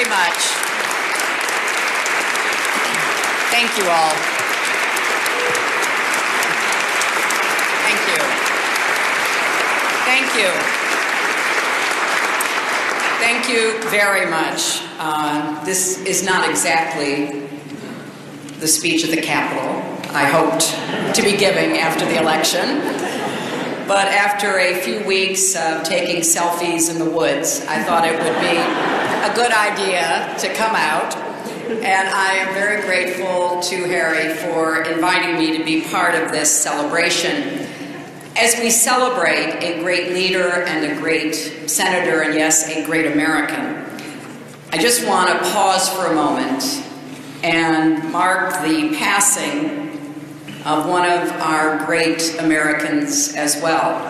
very much. Thank you all. Thank you. Thank you. Thank you very much. This is not exactly the speech at the Capitol I hoped to be giving after the election. But after a few weeks of taking selfies in the woods, I thought it would be a good idea to come out. And I am very grateful to Harry for inviting me to be part of this celebration. As we celebrate a great leader and a great senator, and yes, a great American, I just want to pause for a moment and mark the passing of one of our great Americans as well.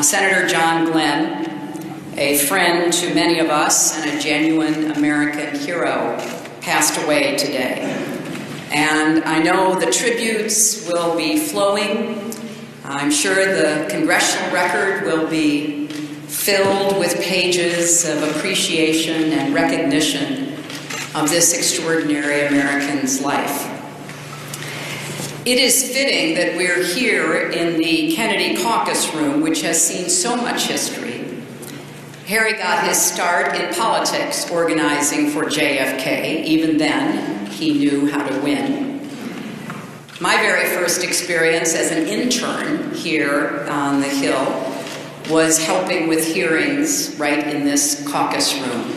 Senator John Glenn, a friend to many of us and a genuine American hero, passed away today. And I know the tributes will be flowing. I'm sure the congressional record will be filled with pages of appreciation and recognition of this extraordinary American's life. It is fitting that we're here in the Kennedy Caucus Room, which has seen so much history. Harry got his start in politics organizing for JFK. Even then, he knew how to win. My very first experience as an intern here on the Hill was helping with hearings right in this caucus room.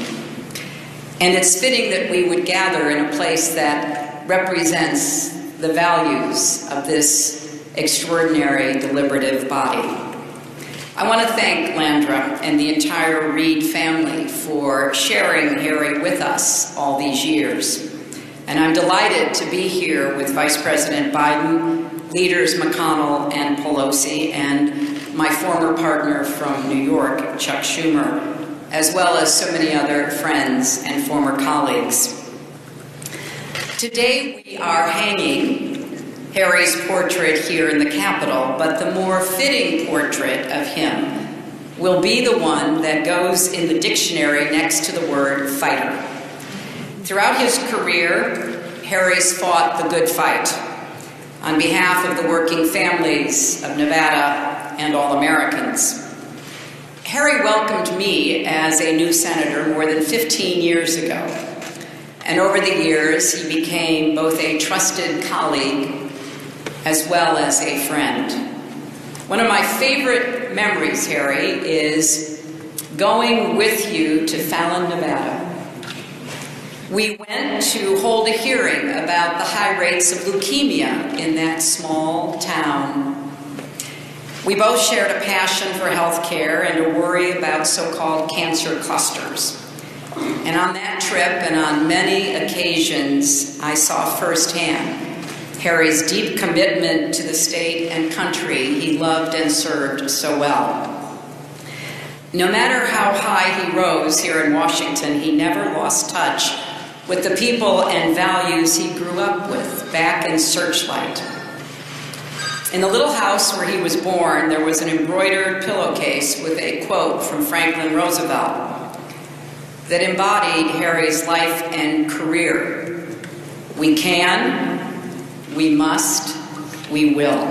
And it's fitting that we would gather in a place that represents the values of this extraordinary deliberative body. I want to thank Landra and the entire Reed family for sharing Harry with us all these years. And I'm delighted to be here with Vice President Biden, leaders McConnell and Pelosi, and my former partner from New York, Chuck Schumer, as well as so many other friends and former colleagues. Today we are hanging Harry's portrait here in the Capitol, but the more fitting portrait of him will be the one that goes in the dictionary next to the word fighter. Throughout his career, Harry's fought the good fight on behalf of the working families of Nevada and all Americans. Harry welcomed me as a new senator more than 15 years ago. And over the years, he became both a trusted colleague as well as a friend. One of my favorite memories, Harry, is going with you to Fallon, Nevada. We went to hold a hearing about the high rates of leukemia in that small town. We both shared a passion for health care and a worry about so-called cancer clusters. And on that trip and on many occasions, I saw firsthand Harry's deep commitment to the state and country he loved and served so well. No matter how high he rose here in Washington, he never lost touch with the people and values he grew up with back in Searchlight. In the little house where he was born, there was an embroidered pillowcase with a quote from Franklin Roosevelt that embodied Harry's life and career. We can, we must, we will.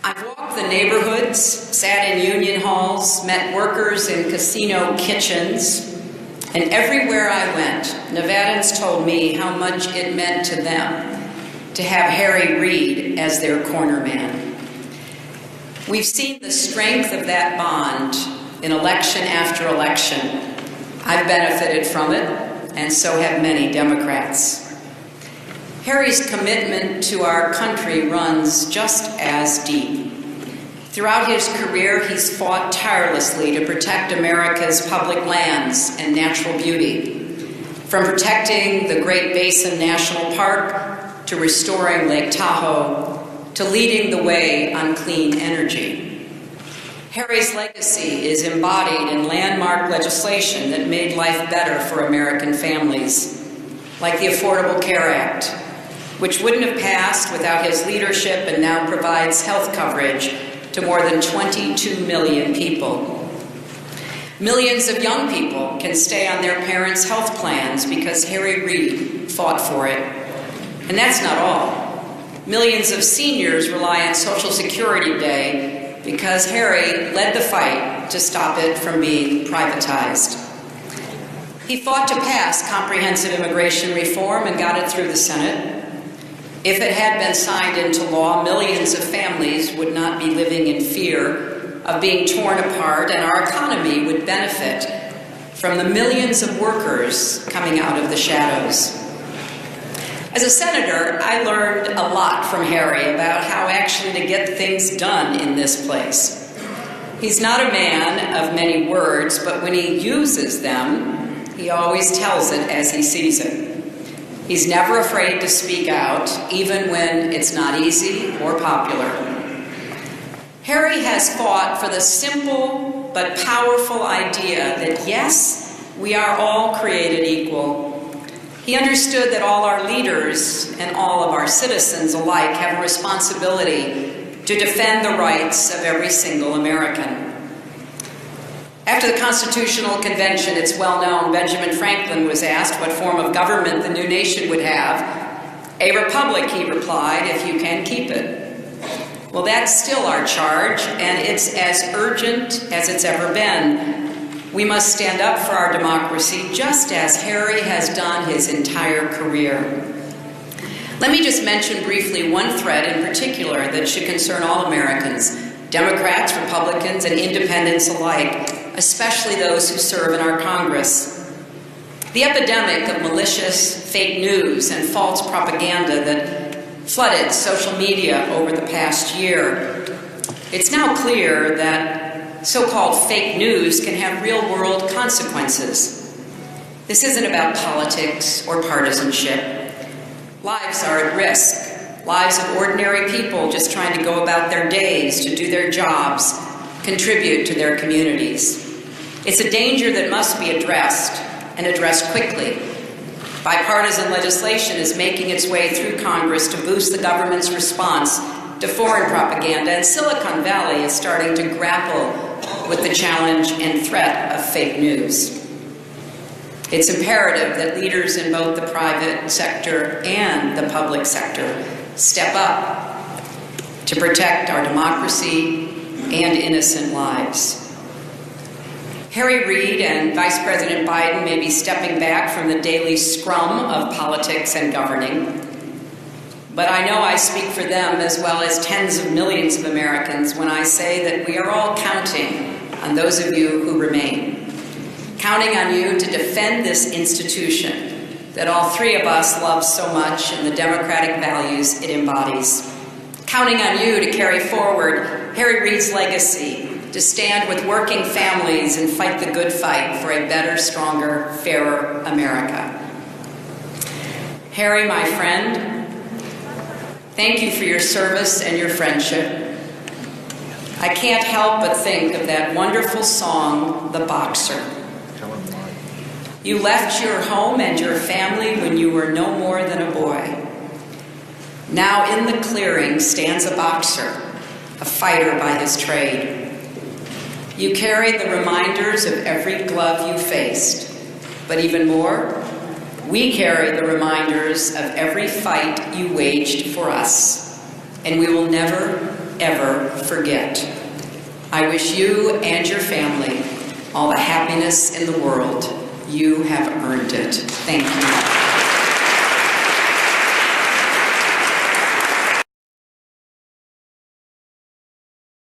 I've walked the neighborhoods, sat in union halls, met workers in casino kitchens, and everywhere I went, Nevadans told me how much it meant to them to have Harry Reid as their corner man. We've seen the strength of that bond in election after election. I've benefited from it, and so have many Democrats. Harry's commitment to our country runs just as deep. Throughout his career, he's fought tirelessly to protect America's public lands and natural beauty, from protecting the Great Basin National Park to restoring Lake Tahoe to leading the way on clean energy. Harry's legacy is embodied in landmark legislation that made life better for American families, like the Affordable Care Act, which wouldn't have passed without his leadership and now provides health coverage to more than 22 million people. Millions of young people can stay on their parents' health plans because Harry Reid fought for it. And that's not all. Millions of seniors rely on Social Security Day because Harry led the fight to stop it from being privatized. He fought to pass comprehensive immigration reform and got it through the Senate. If it had been signed into law, millions of families would not be living in fear of being torn apart, and our economy would benefit from the millions of workers coming out of the shadows. As a senator, I learned a lot from Harry about how actually to get things done in this place. He's not a man of many words, but when he uses them, he always tells it as he sees it. He's never afraid to speak out, even when it's not easy or popular. Harry has fought for the simple but powerful idea that, yes, we are all created equal. He understood that all our leaders and all of our citizens alike have a responsibility to defend the rights of every single American. After the Constitutional Convention, it's well known, Benjamin Franklin was asked what form of government the new nation would have. A republic, he replied, if you can keep it. Well, that's still our charge, and it's as urgent as it's ever been. We must stand up for our democracy, just as Harry has done his entire career. Let me just mention briefly one thread in particular that should concern all Americans, Democrats, Republicans, and independents alike, especially those who serve in our Congress. The epidemic of malicious fake news and false propaganda that flooded social media over the past year. It's now clear that so-called fake news can have real-world consequences. This isn't about politics or partisanship. Lives are at risk. Lives of ordinary people just trying to go about their days, to do their jobs, contribute to their communities. It's a danger that must be addressed, and addressed quickly. Bipartisan legislation is making its way through Congress to boost the government's response to foreign propaganda, and Silicon Valley is starting to grapple with the challenge and threat of fake news. It's imperative that leaders in both the private sector and the public sector step up to protect our democracy and innocent lives. Harry Reid and Vice President Biden may be stepping back from the daily scrum of politics and governing, but I know I speak for them as well as tens of millions of Americans when I say that we are all counting on those of you who remain, counting on you to defend this institution that all three of us love so much and the democratic values it embodies, counting on you to carry forward Harry Reid's legacy, to stand with working families and fight the good fight for a better, stronger, fairer America. Harry, my friend, thank you for your service and your friendship. I can't help but think of that wonderful song, The Boxer. You left your home and your family when you were no more than a boy. Now in the clearing stands a boxer, a fighter by his trade. You carried the reminders of every glove you faced, but even more, we carry the reminders of every fight you waged for us, and we will never, ever forget. I wish you and your family all the happiness in the world. You have earned it. Thank you.